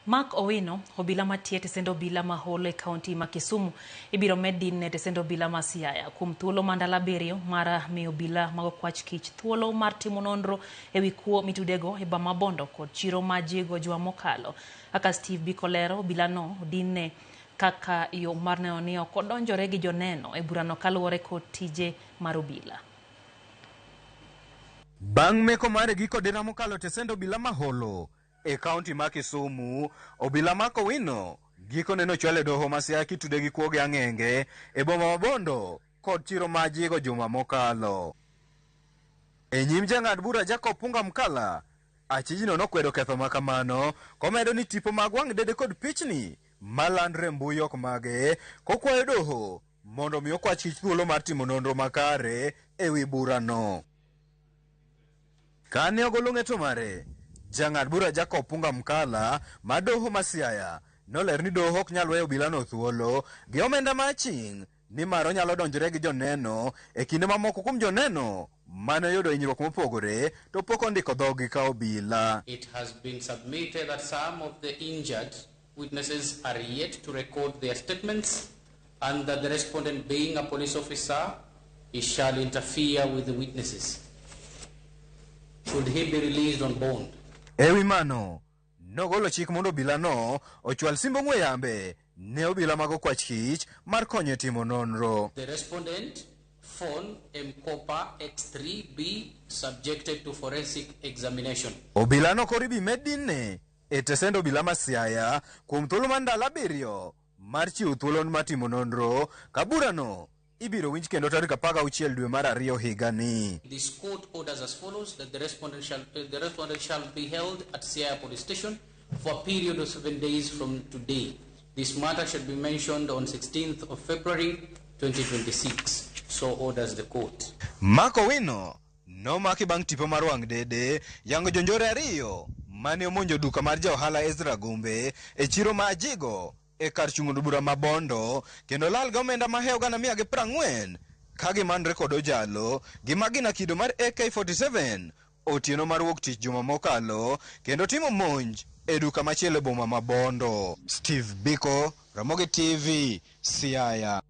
Mark Owino, obila matie tesendo obila maholo e kaunti ma Kisumu, ibiro medin ne tesendo obila ma Siaya kuom thuolo mandala abiriyo mar miyo obila mag okwach kich thuolo mar timo nonro ewi kuo mitudego e boma Bondo kod chiro ma jigo juma mokalo. Kaka Steve Biko lero, obila no odinne kaka yo mar neno ni ok odonjore gi joneno e burano kaluwore kod tije mar obila. Bang' meko mare giko dira mokalo tesendo obila maholo e kaunti ma Kisumu, obila Mark Owino giko neno chwale doho ma Siaya kitude gi kuoge ang'enge e boma ma Bondo kod chiro ma jigo juma mokalo. E nyim jang'ad bura Jacob Punga Mkala, achijno nokwedo ketho makamano, komedo ni tipo mag wang' dede kod pichni malandre mbui ok mage, kokwayo doho mondo mi okwach kich thuolo mar timo nonro makare e wi burano. Kane ogolo ng'eto mare, jang'ad bura Jacob Punga Mkala ma doho ma Siaya noler ni doho ok nyal weyo obila no thuolo gi omenda ma ching ni maro nyalo donjore gi joneno e kinde mamoko kuom joneno mane yudo hinyruok mopogore to pok ondiko dhogi ka obila. It has been submitted that some of the injured witnesses are yet to record their statements and that the respondent, being a police officer, he shall interfere with the witnesses. Should he be released on bond? Ewi mano, nogolo chik mondo obila no ochwal simbo ng'we yambe ne obila mag okwach kich mar konyo timo nonro. The respondent, phone M-Kopa X3 be subjected to forensic examination. Obila no koribi medine e tesendo obila ma Siaya kuom thuolo mar ndalo abiriyo mar chiwo thuolo mar timo nonro ka burano ibiro winj kendo tarik 16 dwe mar ariyo higani. This court orders as follows that the respondent shall be held at Siaya Police Station for a period of 7 days from today. This matter shall be mentioned on 16th of February 2026. So orders the court. Mark Owino nomaki bang' tipo mar wang' dede yango jonjore ariyo mane omonjo duka mar jaohala Ezra Gumbe e chiro ma Ajigo e kar chung'o bura ma Bondo kendo lal ga omenda ma hew gana 140 ka gimanre kod ojalo gi magina kido mar AK47 otieno mar wuok tich juma mokalo kendo timo monj e duka machielo e boma ma Bondo. Steve Biko, Ramogi TV, Siaya.